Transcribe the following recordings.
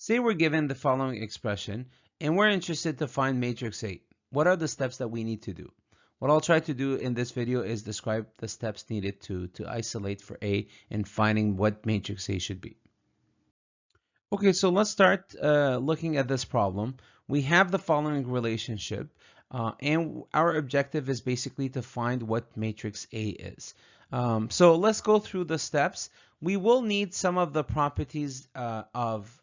Say we're given the following expression and we're interested to find matrix A. What are the steps that we need to do? What I'll try to do in this video is describe the steps needed to isolate for A and finding what matrix A should be. Okay, so let's start looking at this problem. We have the following relationship, and our objective is basically to find what matrix A is. So let's go through the steps. We will need some of the properties of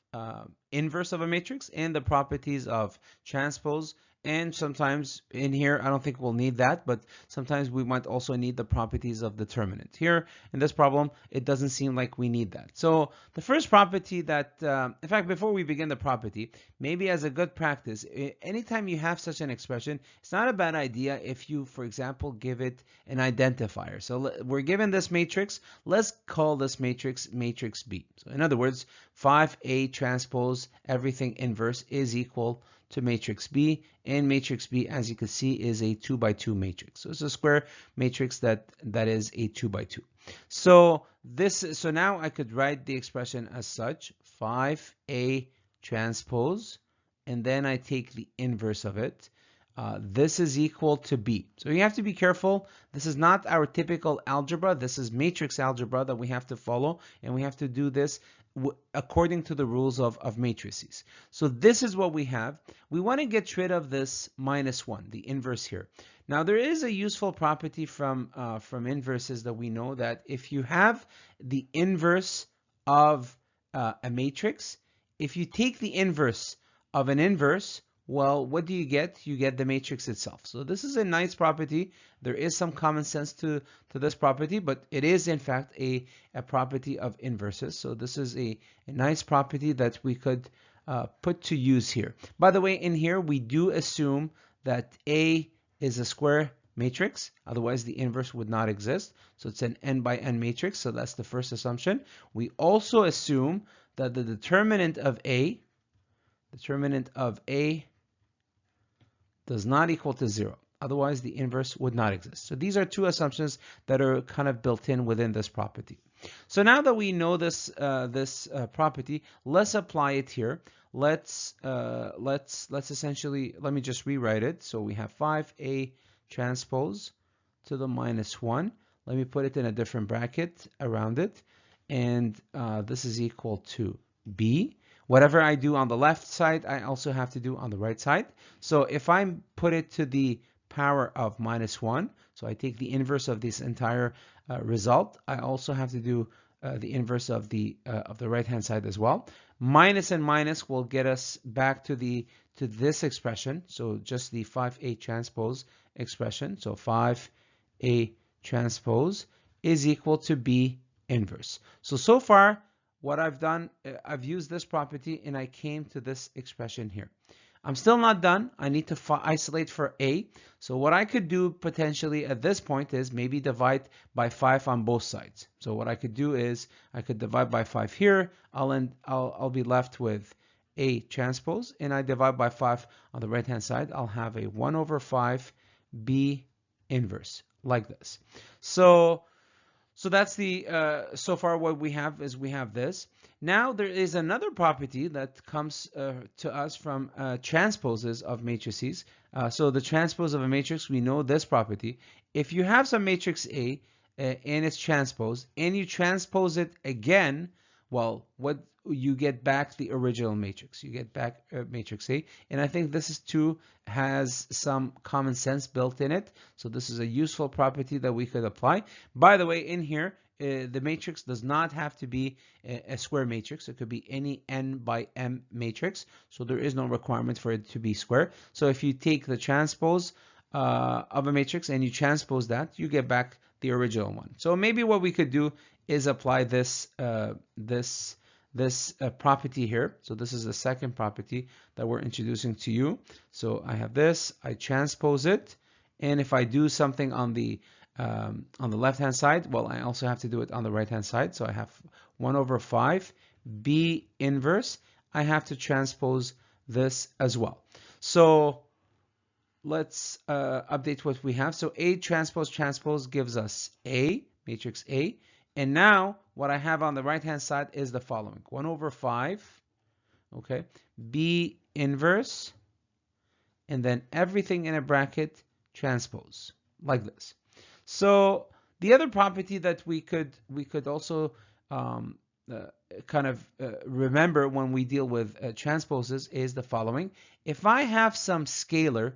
inverse of a matrix and the properties of transpose. And sometimes in here, I don't think we'll need that, but sometimes we might also need the properties of determinant. Here in this problem, it doesn't seem like we need that. So the first property that, in fact, before we begin the property, maybe as a good practice, anytime you have such an expression, it's not a bad idea if you, for example, give it an identifier. So we're given this matrix. Let's call this matrix matrix B. So in other words, 5A transpose everything inverse is equal to matrix B, and matrix B, as you can see, is a 2 by 2 matrix. So it's a square matrix that is a 2 by 2. So now I could write the expression as such: 5A transpose, and then I take the inverse of it. This is equal to B. So you have to be careful. This is not our typical algebra. This is matrix algebra that we have to follow, and we have to do this according to the rules of matrices. So this is what we have. We want to get rid of this -1, the inverse here. Now there is a useful property from inverses that we know that if you have the inverse of a matrix, if you take the inverse of an inverse, well, what do you get? You get the matrix itself. So this is a nice property. There is some common sense to this property, but it is in fact a property of inverses. So this is a nice property that we could put to use here. By the way, in here we do assume that A is a square matrix. Otherwise, the inverse would not exist. So it's an n by n matrix. So that's the first assumption. We also assume that the determinant of A does not equal to 0. Otherwise, the inverse would not exist. So these are two assumptions that are kind of built in within this property. So now that we know this property, let's apply it here. Let's essentially, let me just rewrite it. So we have 5A transpose to the -1. Let me put it in a different bracket around it. And this is equal to B. Whatever I do on the left side, I also have to do on the right side. So if I put it to the power of -1, so I take the inverse of this entire result, I also have to do the inverse of the right-hand side as well. Minus and minus will get us back to this expression. So just the 5A transpose expression. So 5A transpose is equal to B inverse. So far, what I've done, I've used this property and I came to this expression here. I'm still not done. I need to isolate for A. So what I could do potentially at this point is maybe divide by 5 on both sides. So what I could do is I could divide by 5 here. I'll be left with A transpose, and I divide by 5 on the right hand side. I'll have a 1 over 5 B inverse like this. So that's the, so far what we have is we have this. Now there is another property that comes to us from transposes of matrices. So the transpose of a matrix, we know this property. If you have some matrix A and it's transposed, and you transpose it again, well, what you get back the original matrix. You get back matrix A, and I think this is too has some common sense built in it. So this is a useful property that we could apply. By the way, in here, the matrix does not have to be a square matrix. It could be any n by m matrix. So there is no requirement for it to be square. So if you take the transpose of a matrix and you transpose that, you get back the original one. So maybe what we could do is apply this property here. So this is the second property that we're introducing to you. So I have this, I transpose it, and if I do something on the left hand side, well, I also have to do it on the right hand side. So I have 1 over 5 B inverse. I have to transpose this as well. So let's update what we have. So A transpose gives us A, matrix A. And now what I have on the right hand side is the following: 1 over 5 okay, B inverse, and then everything in a bracket transpose, like this. So the other property that we could also um, uh, kind of remember when we deal with transposes is the following. If I have some scalar,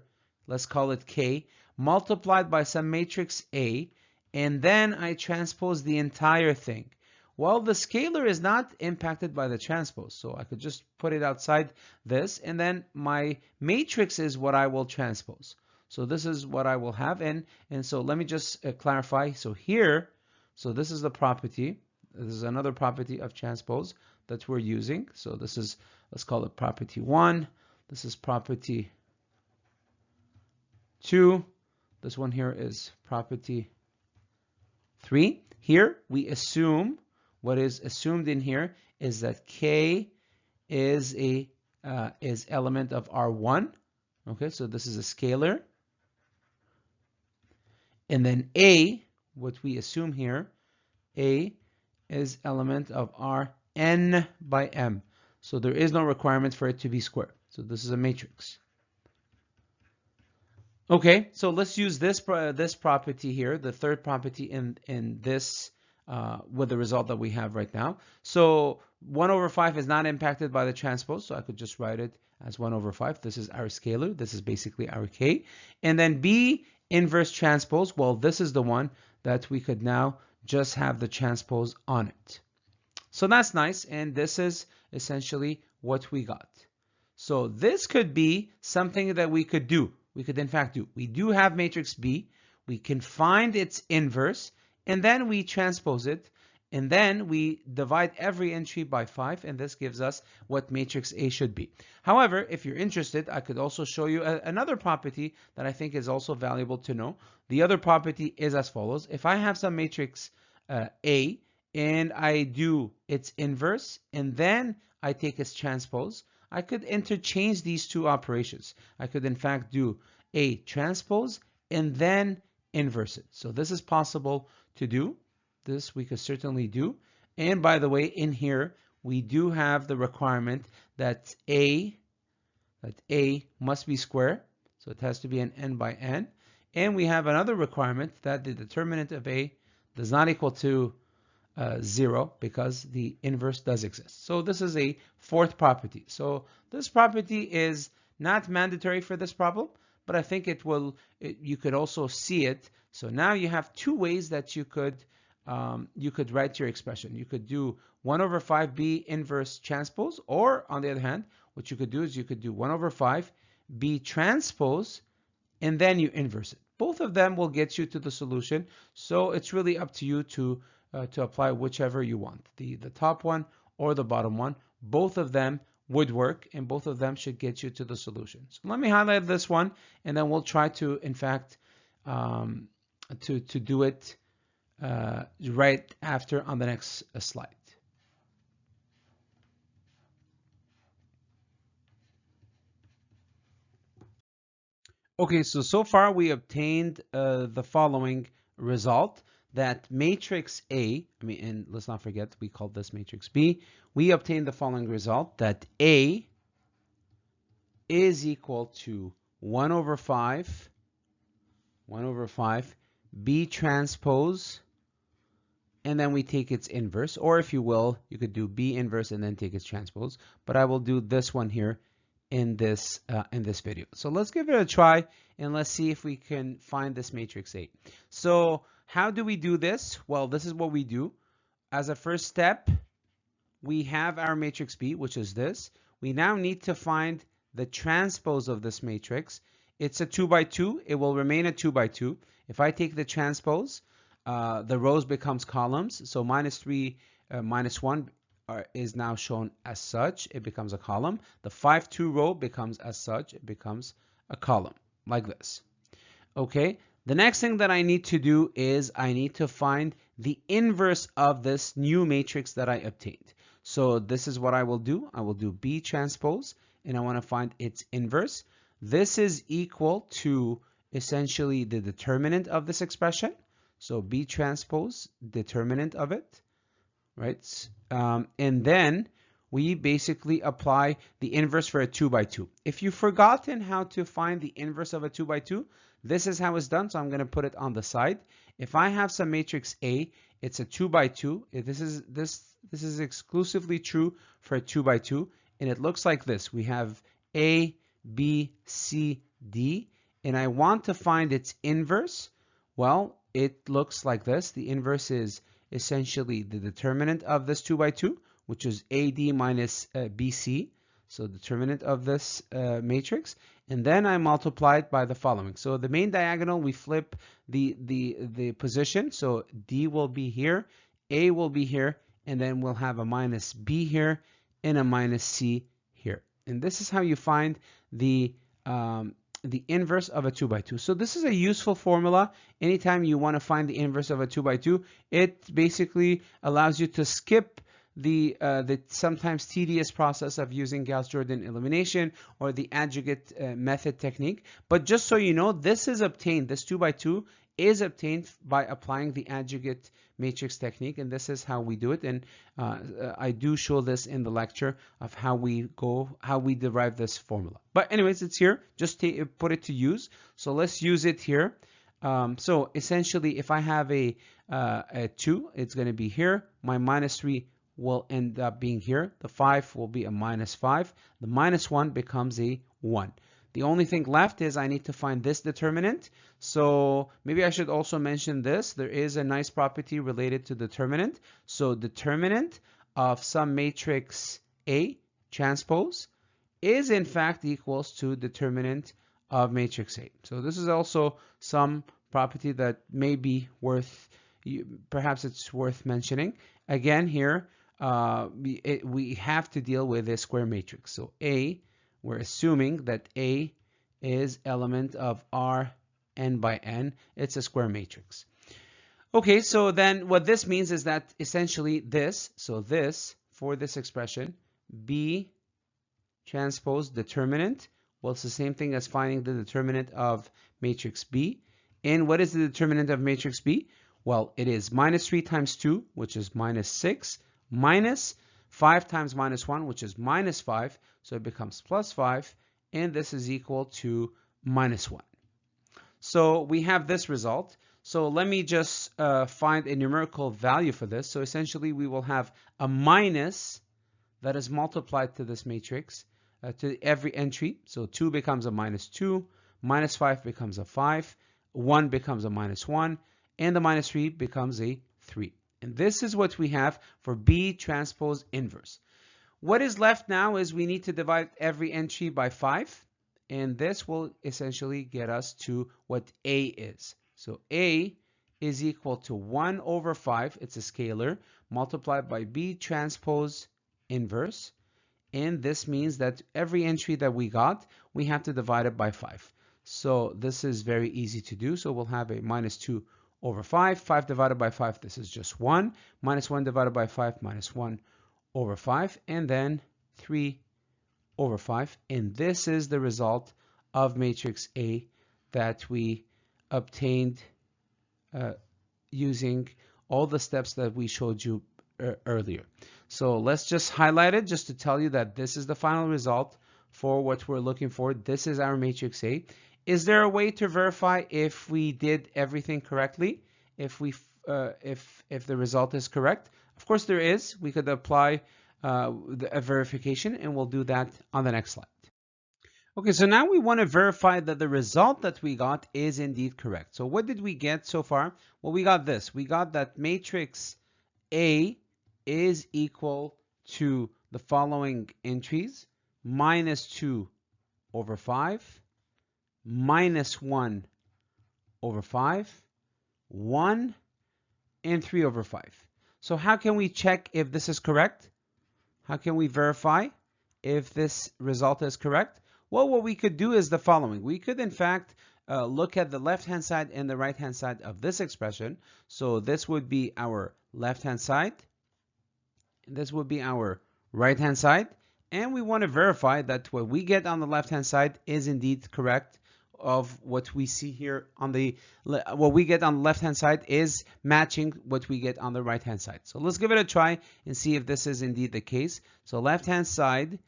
let's call it K, multiplied by some matrix A, and then I transpose the entire thing. Well, the scalar is not impacted by the transpose, so I could just put it outside this, and then my matrix is what I will transpose. So this is what I will have, and so let me just clarify. So here, so this is the property. This is another property of transpose that we're using. So this is, let's call it property 1. This is property 2. This one here is property 3. Here we assume, what is assumed in here is that K is a is element of R1. Okay, so this is a scalar. And then A, what we assume here, A is element of Rn by M. So there is no requirement for it to be square. So this is a matrix. Okay, so let's use this property here, the third property in this with the result that we have right now. So 1 over 5 is not impacted by the transpose, so I could just write it as 1 over 5. This is our scalar. This is basically our K. And then B inverse transpose, well, this is the one that we could now just have the transpose on it. So that's nice, and this is essentially what we got. So this could be something that we could do. We could in fact do. We do have matrix B. We can find its inverse, and then we transpose it, and then we divide every entry by 5, and this gives us what matrix A should be. However, if you're interested, I could also show you another property that I think is also valuable to know. The other property is as follows. If I have some matrix A, and I do its inverse, and then I take its transpose, I could interchange these two operations. I could in fact do A transpose and then inverse it. So this is possible to do. This we could certainly do. And by the way, in here, we do have the requirement that A must be square. So it has to be an n by n. And we have another requirement that the determinant of A does not equal to 0 because the inverse does exist. So this is a fourth property. So this property is not mandatory for this problem, but I think you could also see it. So now you have two ways that you could write your expression. You could do 1 over 5 B inverse transpose, or on the other hand, what you could do is you could do 1 over 5 B transpose, and then you inverse it. Both of them will get you to the solution. So it's really up to you to apply whichever you want, the top one or the bottom one. Both of them would work, and both of them should get you to the solution. So let me highlight this one, and then we'll try to, in fact, to do it right after on the next slide. Okay, so far we obtained the following result, that matrix A, and let's not forget we called this matrix B. We obtained the following result, that A is equal to 1 over 5 B transpose, and then we take its inverse, or if you will, you could do B inverse and then take its transpose, but I will do this one here in this video. So let's give it a try, and let's see if we can find this matrix A. So how do we do this? Well, this is what we do. As a first step, we have our matrix B, which is this. We now need to find the transpose of this matrix. It's a 2 by 2. It will remain a 2 by 2. If I take the transpose, the rows becomes columns. So minus 3, minus 1 is now shown as such. It becomes a column. The 5, 2 row becomes as such. It becomes a column, like this. Okay. The next thing that I need to do is I need to find the inverse of this new matrix that I obtained. So this is what I will do. I will do B transpose, and I want to find its inverse. This is equal to essentially the determinant of this expression. So B transpose, determinant of it, right? And then we basically apply the inverse for a 2 by 2. If you've forgotten how to find the inverse of a 2 by 2, this is how it's done. So I'm going to put it on the side. If I have some matrix A, it's a 2 by 2. This is exclusively true for a 2 by 2, and it looks like this. We have A, B, C, D, and I want to find its inverse. Well, it looks like this. The inverse is essentially the determinant of this 2 by 2, which is AD minus BC. So determinant of this matrix, and then I multiply it by the following. So the main diagonal, we flip the position. So D will be here, A will be here, and then we'll have a minus B here and a minus C here. And this is how you find the inverse of a 2 by 2. So this is a useful formula. Anytime you want to find the inverse of a 2 by 2, it basically allows you to skip the sometimes tedious process of using Gauss-Jordan elimination or the adjugate method technique. But just so you know, this is obtained, this 2 by 2 is obtained by applying the adjugate matrix technique, and this is how we do it. And I do show this in the lecture of how we derive this formula. But anyways, it's here. Just put it to use. So let's use it here. So essentially, if I have a 2, it's going to be here. My minus 3 will end up being here. The 5 will be a minus 5. The minus 1 becomes a 1. The only thing left is I need to find this determinant. So maybe I should also mention this. There is a nice property related to determinant. So determinant of some matrix A, transpose, is in fact equals to determinant of matrix A. So this is also some property that may be worth, perhaps it's worth mentioning. Again, here, we have to deal with a square matrix. So A, we're assuming that A is element of R n by n. It's a square matrix. Okay, so then what this means is that essentially this, so this, for this expression, B transpose determinant, well, it's the same thing as finding the determinant of matrix B. And what is the determinant of matrix B? Well, it is minus 3 times 2, which is minus 6, minus 5 times minus 1, which is minus 5, so it becomes plus 5, and this is equal to minus 1. So we have this result. So let me just find a numerical value for this. So essentially, we will have a minus that is multiplied to this matrix, to every entry. So 2 becomes a minus 2, minus 5 becomes a 5, 1 becomes a minus 1, and the minus 3 becomes a 3. And this is what we have for B transpose inverse. What is left now is we need to divide every entry by 5, and this will essentially get us to what A is. So A is equal to 1 over 5, it's a scalar, multiplied by B transpose inverse. And this means that every entry that we got, we have to divide it by 5. So this is very easy to do. So we'll have a minus 2 over 5. 5 divided by 5, this is just 1. Minus 1 divided by 5, minus 1 over 5. And then 3 over 5. And this is the result of matrix A that we obtained using all the steps that we showed you earlier. So let's just highlight it just to tell you that this is the final result for what we're looking for. This is our matrix A. Is there a way to verify if we did everything correctly? If the result is correct? Of course there is. We could apply a verification, and we'll do that on the next slide. Okay, so now we want to verify that the result that we got is indeed correct. So what did we get so far? Well, we got this. We got that matrix A is equal to the following entries: minus 2 over 5, minus 1 over 5, 1, and 3 over 5. So how can we check if this is correct? How can we verify if this result is correct? Well, what we could do is the following. We could, in fact, look at the left-hand side and the right-hand side of this expression. So this would be our left-hand side. This would be our right-hand side. And we want to verify that what we get on the left-hand side is indeed correct of what we see here on the, what we get on the left hand side is matching what we get on the right hand side. So let's give it a try and see if this is indeed the case. So left hand side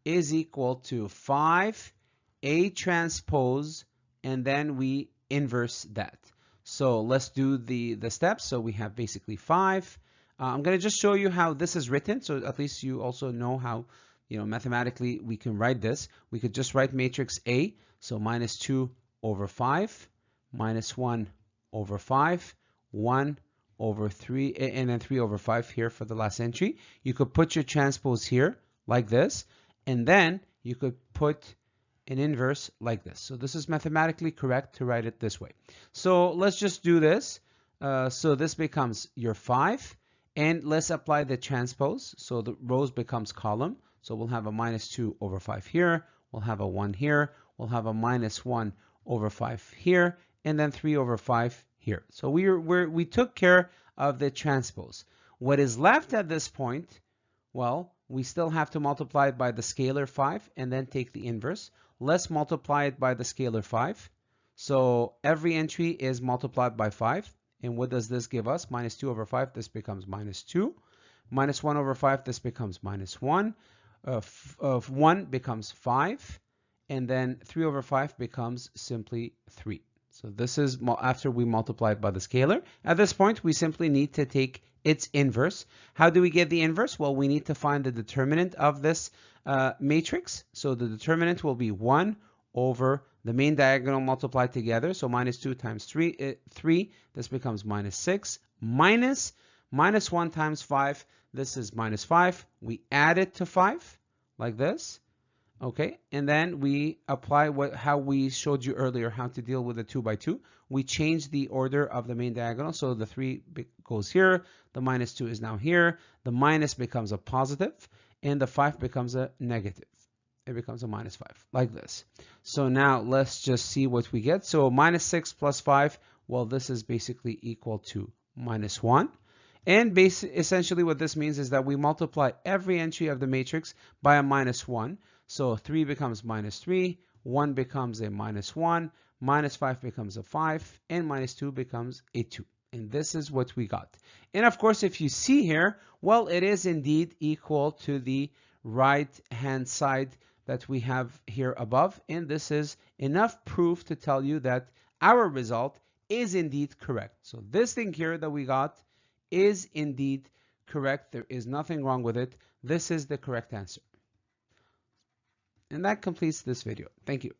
is equal to 5A transpose, and then we inverse that. So let's do the steps. So we have basically 5. I'm going to just show you how this is written, so at least you also know how, mathematically we can write this. We could just write matrix A, so minus 2 over 5, minus 1 over 5, 1 over 3, and then 3 over 5 here for the last entry. You could put your transpose here like this, and then you could put an inverse like this. So this is mathematically correct to write it this way. So let's just do this. So this becomes your 5, and let's apply the transpose. So the rows becomes column. So we'll have a minus 2 over 5 here. We'll have a 1 here. We'll have a minus 1 over 5 here, and then 3 over 5 here. So we took care of the transpose. What is left at this point, well, we still have to multiply it by the scalar 5 and then take the inverse. Let's multiply it by the scalar 5. So every entry is multiplied by 5. And what does this give us? Minus 2 over 5, this becomes minus 2. Minus 1 over 5, this becomes minus 1. 1 becomes 5. And then 3 over 5 becomes simply 3. So this is after we multiply it by the scalar. At this point, we simply need to take its inverse. How do we get the inverse? Well, we need to find the determinant of this matrix. So the determinant will be 1 over the main diagonal multiplied together. So minus 2 times 3, 3. This becomes minus 6. Minus 1 times 5. This is minus 5. We add it to 5 like this. Okay, and then we apply how we showed you earlier how to deal with the 2 by 2. We change the order of the main diagonal. So the 3 goes here. The minus 2 is now here. The minus becomes a positive, and the 5 becomes a negative. It becomes a minus 5, like this. So now let's just see what we get. So minus 6 plus 5, well, this is basically equal to minus 1. And essentially what this means is that we multiply every entry of the matrix by a minus 1. So 3 becomes minus 3, 1 becomes a minus 1, minus 5 becomes a 5, and minus 2 becomes a 2. And this is what we got. And of course, if you see here, well, it is indeed equal to the right-hand side that we have here above. And this is enough proof to tell you that our result is indeed correct. So this thing here that we got is indeed correct. There is nothing wrong with it. This is the correct answer. And that completes this video. Thank you.